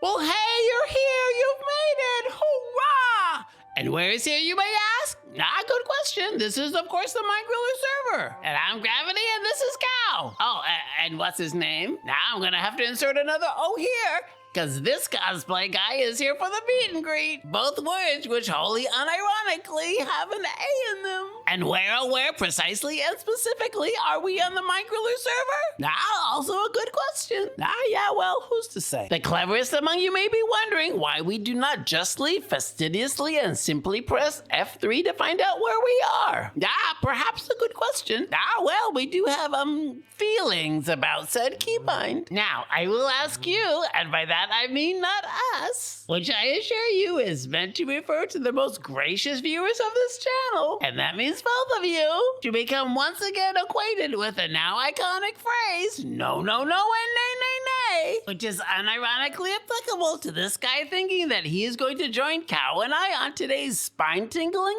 Well, hey, you're here. You've made it. Hurrah! And where is here, you may ask? Good question. This is, of course, the MindGriller Server. And I'm Gravity, and this is Cow. Oh, and what's his name? Now I'm going to have to insert another O here, because this cosplay guy is here for the meet and greet. Both words which wholly unironically have an A in them. And where precisely and specifically are we on the MindGriller Server? Also a good question. Yeah, well, who's to say? The cleverest among you may be wondering why we do not justly, fastidiously, and simply press F3 to find out where we are. Perhaps a good question. Well, we do have, feelings about said keybind. Now, I will ask you, and by that I mean not us, which I assure you is meant to refer to the most gracious viewers of this channel, and that means both of you, to become once again acquainted with the now iconic phrase, no, and nay, nay, which is unironically applicable to this guy thinking that he is going to join Cow and I on today's spine-tingling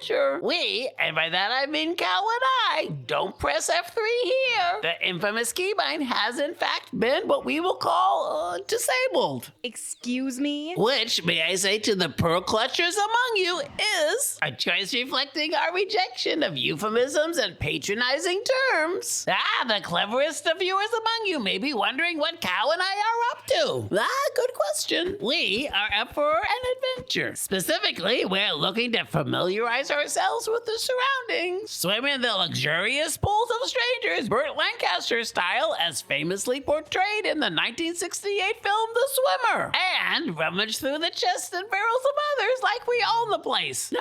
adventure. We, and by that I mean Cow and I, don't press F3 here. The infamous keybind has in fact been what we will call disabled. Excuse me? Which, may I say to the pearl clutchers among you, is a choice reflecting our rejection of euphemisms and patronizing terms. The cleverest of viewers among you may be wondering what Cow and I are up to. Good question. We are up for an adventure. Specifically, we're looking to familiarize ourselves with the surroundings, swim in the luxurious pools of strangers, Burt Lancaster style, as famously portrayed in the 1968 film The Swimmer, and rummage through the chests and barrels of others like we own the place.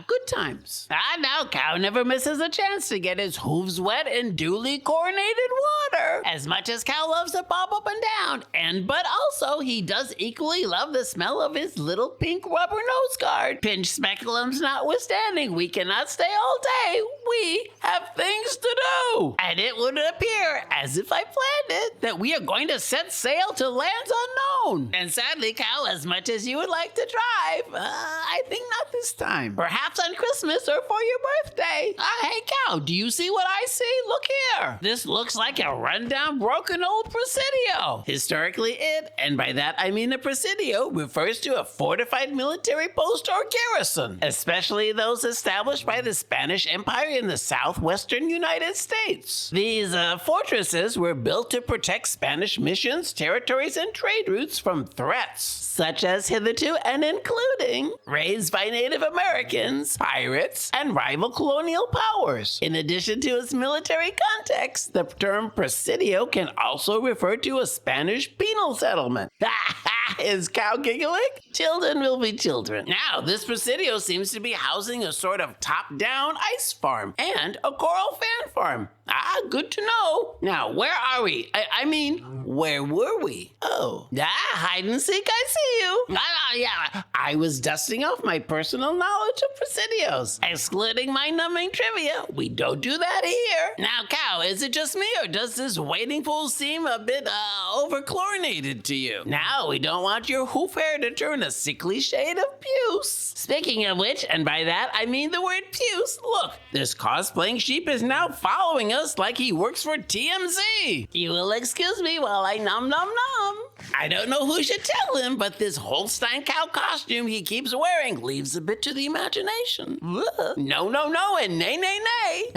Good times. Now Cow never misses a chance to get his hooves wet in duly chlorinated water. As much as Cow loves to bob up and down, but also he does equally love the smell of his little pink rubber nose guard. Pinch speculums notwithstanding, we cannot stay all day. We have things to do. And it would appear, as if I planned it, that we are going to set sail to lands unknown. And sadly, Cow, as much as you would like to drive, I think not this time. Perhaps on Christmas or for your birthday. Hey, Cow, do you see what I see? Look here. This looks like a rundown, broken old presidio. Historically, and by that I mean a presidio, refers to a fortified military post or garrison, especially those established by the Spanish Empire in the southwestern United States. These fortresses were built to protect Spanish missions, territories, and trade routes from threats, such as hitherto and including raised by Native Americans, pirates, and rival colonial powers. In addition to its military context, the term presidio can also refer to a Spanish penal settlement. Is Cow giggling? Children will be children. Now, this presidio seems to be housing a sort of top-down ice farm and a coral fan farm. Good to know. Now, where are we? I mean, where were we? Oh, hide and seek, I see you. Yeah, I was dusting off my personal knowledge of presidios. Excluding my numbing trivia, we don't do that here. Now, Cow, is it just me, or does this wading pool seem a bit over-chlorinated to you? Now, we don't want your hoof hair to turn a sickly shade of puce. Speaking of which, and by that I mean the word puce, look, this cosplaying sheep is now following us like he works for TMZ. You will excuse me while I nom. I don't know who should tell him, but this Holstein cow costume he keeps wearing leaves a bit to the imagination. No, and nay.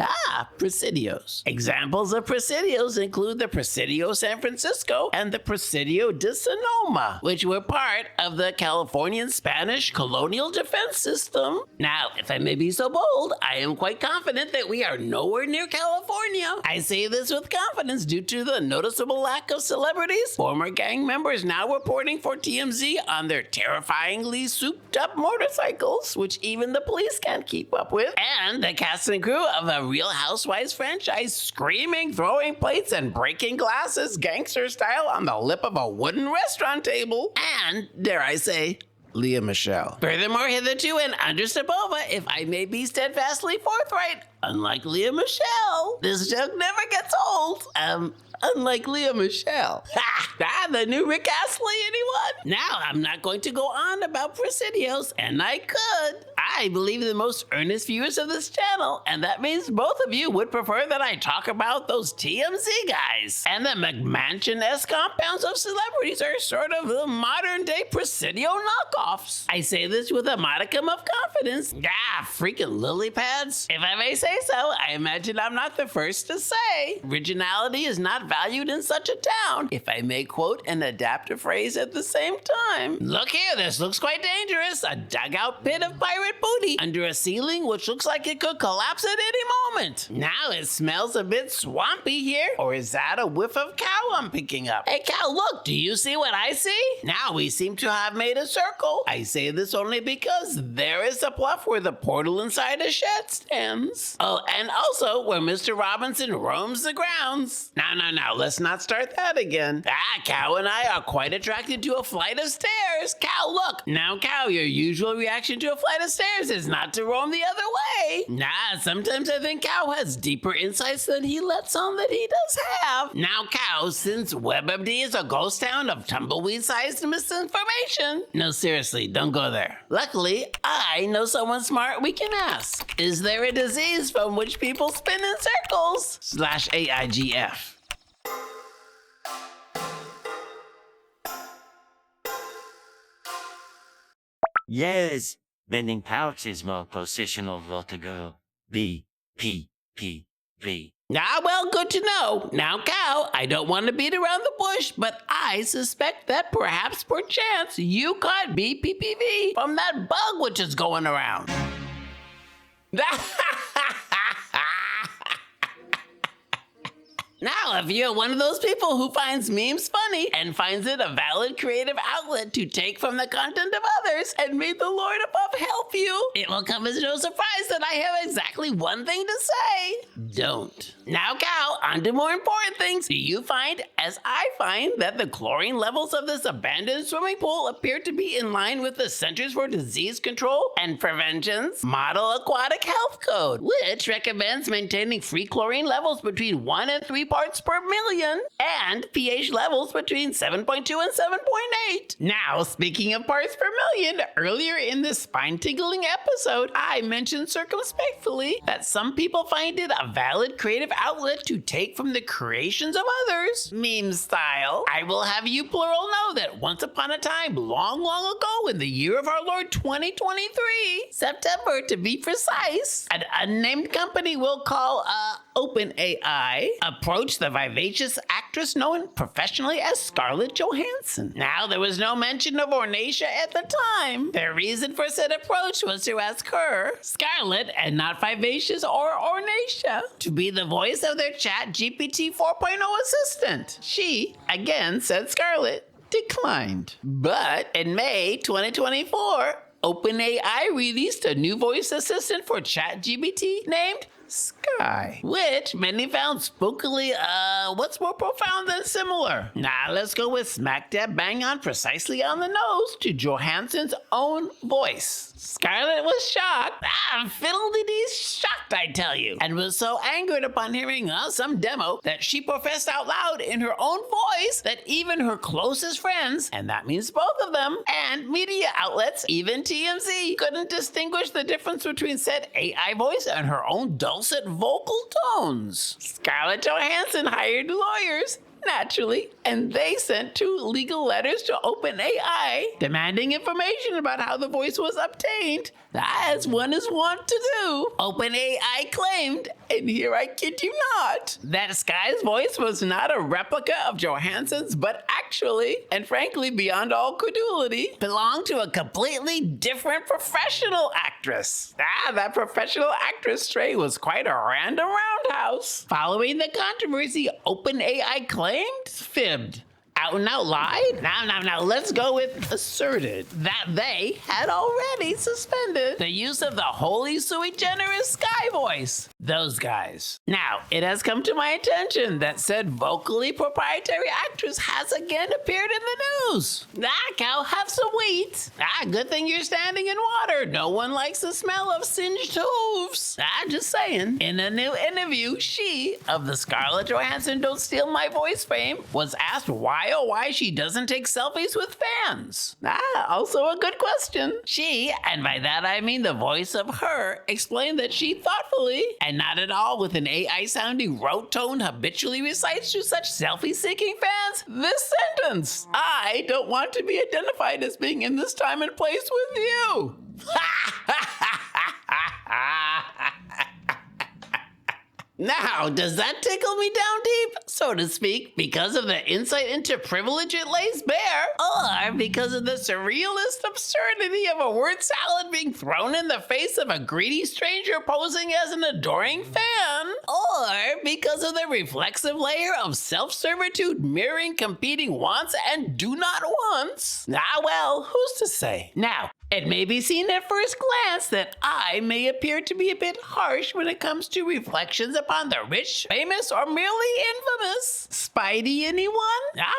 Presidios. Examples of presidios include the Presidio San Francisco and the Presidio de Sonoma, which were part of the Californian Spanish colonial defense system. Now, if I may be so bold, I am quite confident that we are nowhere near California. I say this with confidence due to the noticeable lack of celebrities, former gang members now reporting for TMZ on their terrifyingly souped-up motorcycles, which even the police can't keep up with, and the cast and crew of a Real Housewives franchise screaming, throwing plates, and breaking glasses gangster style on the lip of a wooden restaurant table, and, dare I say, Leah Michelle. Furthermore, hitherto and under Sabova, if I may be steadfastly forthright, unlike Leah Michelle. This joke never gets old. Unlike Leah Michelle. Ha! The new Rick Astley, anyone? Now, I'm not going to go on about presidios, and I could. I believe the most earnest viewers of this channel, and that means both of you would prefer that I talk about those TMZ guys. And the McMansion-esque compounds of celebrities are sort of the modern-day presidio knockoffs. I say this with a modicum of confidence. Freaking lily pads. If I may say so, I imagine I'm not the first to say. Originality is not valued in such a town, if I may quote and adapt a phrase at the same time. Look here, this looks quite dangerous. A dugout pit of pirate booty under a ceiling which looks like it could collapse at any moment. Now it smells a bit swampy here, or is that a whiff of cow I'm picking up? Hey cow, look, do you see what I see? Now we seem to have made a circle. I say this only because there is the bluff where the portal inside a shed stands. Oh, and also where Mr. Robinson roams the grounds. Now, let's not start that again. Cow and I are quite attracted to a flight of stairs. Cow, look. Now, Cow, your usual reaction to a flight of stairs is not to roam the other way. Sometimes I think Cow has deeper insights than he lets on that he does have. Now, Cow, since WebMD is a ghost town of tumbleweed-sized misinformation. No, seriously, don't go there. Luckily, I know someone smart we can ask. Is there a disease from which people spin in circles? /AIGF. Yes, bending pouch is more positional vertigo. B, P, P, V. Well, good to know. Now, Cow, I don't want to beat around the bush, but I suspect that perhaps, perchance, you caught BPPV from that bug which is going around. Now, if you're one of those people who finds memes funny and finds it a valid creative outlet to take from the content of others, and may the Lord above help you, it will come as no surprise that I have exactly one thing to say. Don't. Now, Cow, on to more important things. Do you find, as I find, that the chlorine levels of this abandoned swimming pool appear to be in line with the Centers for Disease Control and Prevention's Model Aquatic Health Code, which recommends maintaining free chlorine levels between 1 and 3 parts per million, and pH levels between 7.2 and 7.8. Now, speaking of parts per million, earlier in this spine-tingling episode, I mentioned circumspectfully that some people find it a valid creative outlet to take from the creations of others, meme style. I will have you plural know that once upon a time, long ago in the year of our Lord 2023, September to be precise, an unnamed company we'll call OpenAI approached the vivacious actress known professionally as Scarlett Johansson. Now, there was no mention of Ornacia at the time. Their reason for said approach was to ask her, Scarlett, and not vivacious or Ornacia, to be the voice of their chat GPT 4.0 assistant. She, again, said Scarlett, declined. But in May 2024, OpenAI released a new voice assistant for ChatGPT named Sky, which many found spookily, what's more profound than similar? Let's go with smack dab bang on precisely on the nose to Johansson's own voice. Scarlett was shocked, fiddle-dee-dee shocked, I tell you, and was so angered upon hearing some demo that she professed out loud in her own voice that even her closest friends, and that means both of them, and media outlets, even TMZ, couldn't distinguish the difference between said AI voice and her own dulcet vocal tones. Scarlett Johansson hired lawyers, naturally, and they sent 2 legal letters to OpenAI demanding information about how the voice was obtained, as one is wont to do. OpenAI claimed, and here I kid you not, that Sky's voice was not a replica of Johansson's, but actually, and frankly beyond all credulity, belonged to a completely different professional actress. That professional actress tray was quite a random roundhouse. Following the controversy, OpenAI claimed, fibbed, out and out lied? Now, let's go with asserted that they had already suspended the use of the holy sui generis sky voice. Those guys. Now, it has come to my attention that said vocally proprietary actress has again appeared in the news. Cow, have some wheat. Good thing you're standing in water. No one likes the smell of singed hooves. Just saying. In a new interview, she, of the Scarlett Johansson Don't Steal My Voice fame, was asked why she doesn't take selfies with fans. Also a good question. She, and by that I mean the voice of her, explained that she thoughtfully, and not at all with an AI-sounding rote tone, habitually recites to such selfie-seeking fans this sentence: I don't want to be identified as being in this time and place with you. Now, does that tickle me down deep, so to speak, because of the insight into privilege it lays bare, or because of the surrealist absurdity of a word salad being thrown in the face of a greedy stranger posing as an adoring fan, or because of the reflexive layer of self-servitude mirroring competing wants and do not wants? Well, who's to say? Now, it may be seen at first glance that I may appear to be a bit harsh when it comes to reflections upon the rich, famous, or merely infamous. Spidey, anyone?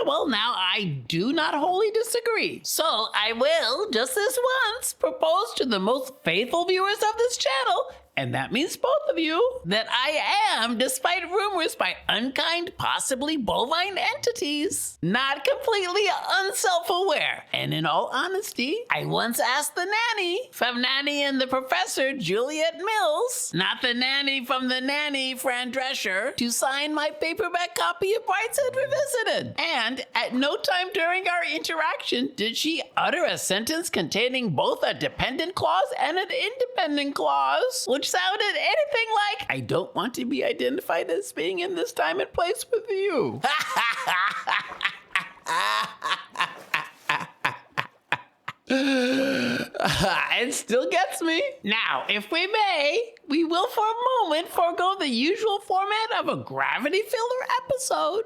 Well, now I do not wholly disagree. So I will, just this once, propose to the most faithful viewers of this channel, and that means both of you, that I am, despite rumors by unkind, possibly bovine entities, not completely unself-aware. And in all honesty, I once asked the nanny from Nanny and the Professor, Juliet Mills, not the nanny from the nanny, Fran Drescher, to sign my paperback copy of Brightside Revisited. And at no time during our interaction did she utter a sentence containing both a dependent clause and an independent clause, which sounded anything like, I don't want to be identified as being in this time and place with you. It still gets me. Now, if we may, we will for a moment forego the usual format of a GravityFiller episode.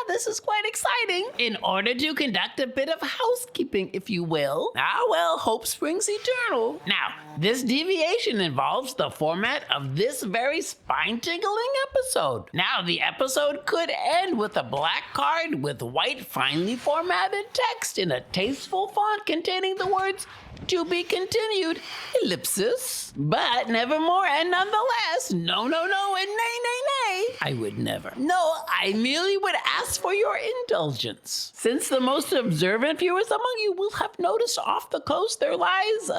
This is quite exciting. In order to conduct a bit of housekeeping, if you will. Well, hope springs eternal. Now, this deviation involves the format of this very spine-tingling episode. Now, the episode could end with a black card with white, finely formatted text in a tasteful font containing the words, "To be continued, ellipsis." But nevermore and nonetheless, no, and nay, I would never. No, I merely would ask for your indulgence. Since the most observant viewers among you will have noticed off the coast there lies,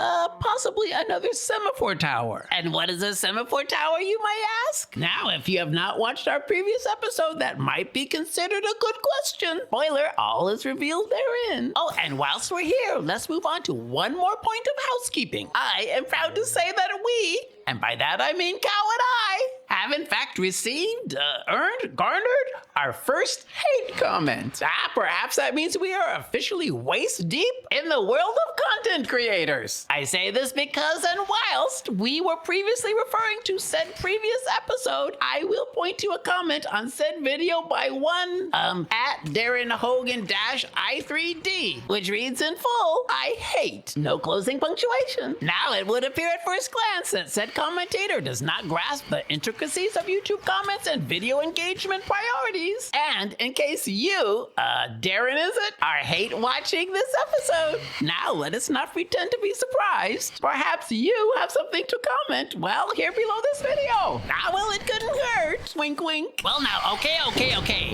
possibly another semaphore tower. And what is a semaphore tower, you might ask? Now, if you have not watched our previous episode, that might be considered a good question. Spoiler, all is revealed therein. Oh, and whilst we're here, let's move on to one more point of housekeeping. I am proud to say that we, and by that I mean Cow and I, have in fact received, garnered our first hate comment. Perhaps that means we are officially waist deep in the world of content creators. I say this because, and whilst we were previously referring to said previous episode, I will point to a comment on said video by one, at Darren Hogan-I3D, which reads in full, I hate, no closing punctuation. Now, it would appear at first glance that said commentator does not grasp the intricacies of YouTube comments and video engagement priorities. And in case you, Darren is it, are hate watching this episode, now let us not pretend to be surprised. Perhaps you have something to comment, well, here below this video. Well, it couldn't hurt. Wink, wink. Well, now, okay.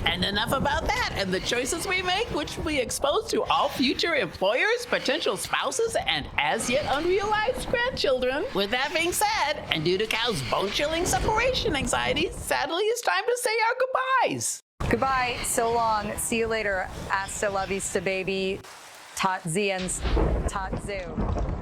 And enough about that and the choices we make, which will be exposed to all future employers, potential spouses, and as yet unrealized grandchildren. With that being said, and due to Cow's bone-chilling separation anxiety, sadly it's time to say our goodbyes. Goodbye, so long, see you later, hasta la vista baby, tot ziens, tot zoo.